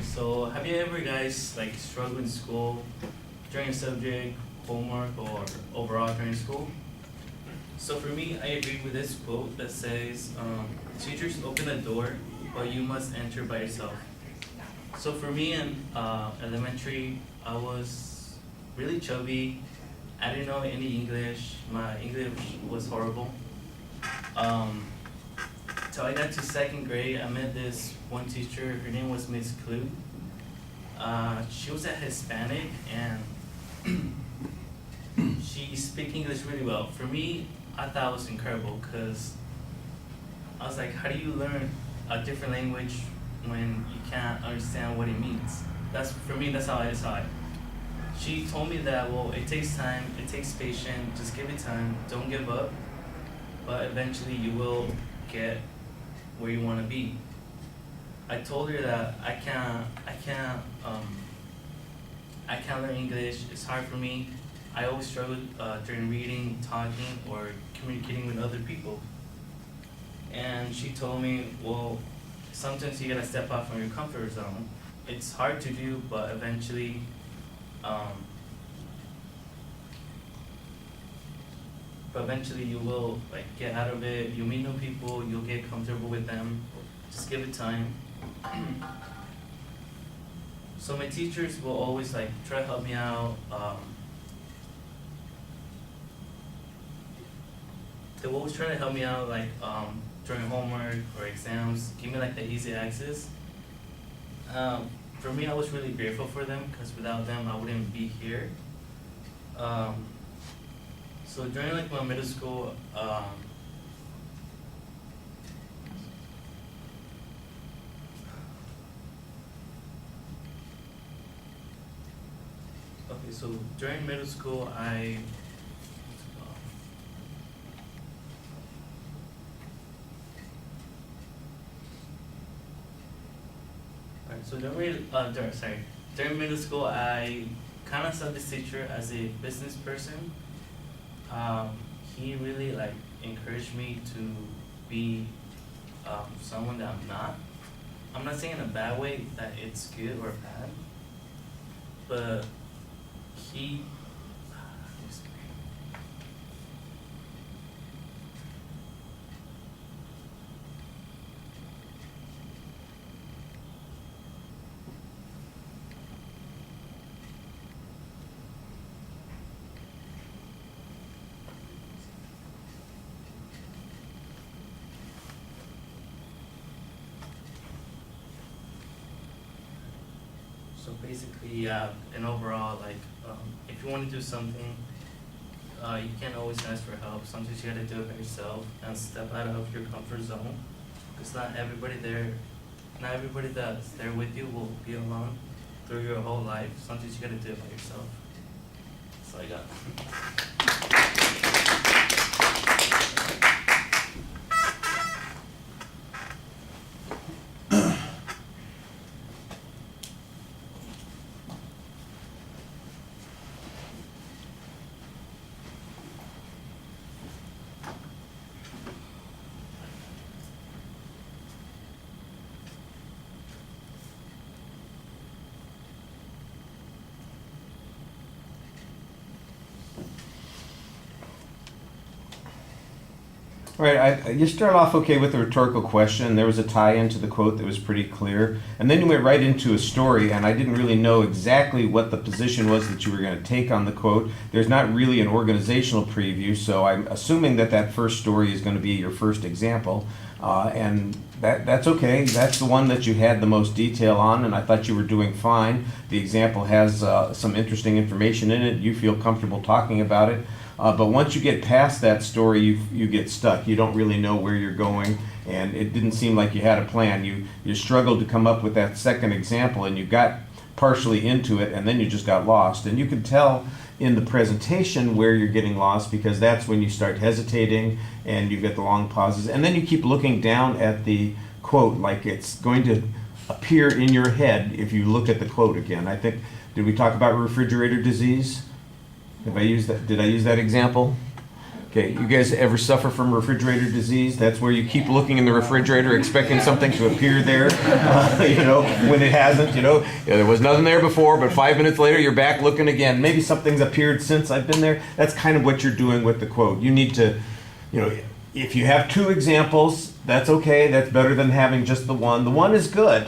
So have you ever guys like struggled in school during a subject, homework, or overall during school? So for me, I agree with this quote that says, teachers open the door, but you must enter by yourself. So for me in elementary, I was really chubby. I didn't know any English. My English was horrible. Till I got to second grade, I met this one teacher. Her name was Miss Clue. She was a Hispanic, and she speak English really well. For me, I thought it was incredible because I was like, how do you learn a different language when you can't understand what it means? That's for me. That's how I saw it. She told me that, well, it takes time, it takes patience. Just give it time. Don't give up, but eventually you will get where you want to be. I told her that I can't learn English. It's hard for me. I always struggled during reading, talking, or communicating with other people. And she told me, well, sometimes you gotta step out from your comfort zone. It's hard to do, but eventually, you will like get out of it. You'll meet new people. You'll get comfortable with them. Just give it time. So my teachers will always like try to help me out. They will always try to help me out like during homework or exams, give me like the easy access. For me, I was really grateful for them because without them, I wouldn't be here. So during like my middle school, so during middle school, so during middle school, I kind of saw this teacher as a business person. He really like encouraged me to be someone that I'm not. I'm not saying in a bad way that it's good or bad, but he. So basically, and overall, like, if you want to do something, you can't always ask for help. Sometimes you gotta do it by yourself and step out of your comfort zone. Because not everybody that's there with you will be alone through your whole life. Sometimes you gotta do it by yourself. That's all I got. All right, you start off okay with a rhetorical question. There was a tie-in to the quote that was pretty clear. And then you went right into a story, and I didn't really know exactly what the position was that you were going to take on the quote. There's not really an organizational preview, so I'm assuming that that first story is going to be your first example. And that's okay. That's the one that you had the most detail on, and I thought you were doing fine. The example has some interesting information in it. You feel comfortable talking about it. But once you get past that story, you get stuck. You don't really know where you're going, and it didn't seem like you had a plan. You struggled to come up with that second example, and you got partially into it, and then you just got lost. And you can tell in the presentation where you're getting lost, because that's when you start hesitating, and you get the long pauses. And then you keep looking down at the quote like it's going to appear in your head if you look at the quote again. I think, did we talk about refrigerator disease? Did I use that example? Okay, you guys ever suffer from refrigerator disease? That's where you keep looking in the refrigerator expecting something to appear there, when it hasn't, there was nothing there before, but 5 minutes later you're back looking again. Maybe something's appeared since I've been there. That's kind of what you're doing with the quote. You need to, if you have 2 examples, that's okay. That's better than having just the one. The one is good.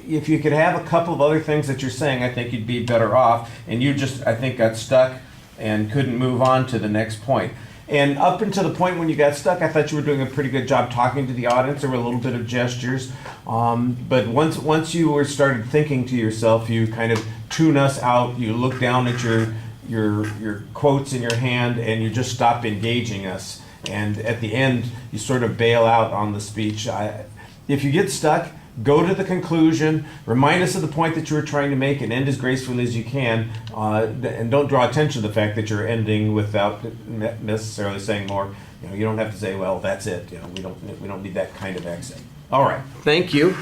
If you could have a couple of other things that you're saying, I think you'd be better off. And you just, I think, got stuck and couldn't move on to the next point. And up until the point when you got stuck, I thought you were doing a pretty good job talking to the audience. There were a little bit of gestures. But once you started thinking to yourself, you kind of tune us out. You look down at your quotes in your hand and you just stop engaging us. And at the end, you sort of bail out on the speech. If you get stuck, go to the conclusion, remind us of the point that you were trying to make, and end as gracefully as you can. And don't draw attention to the fact that you're ending without necessarily saying more. You don't have to say, well, that's it. We don't need that kind of accent. All right. Thank you.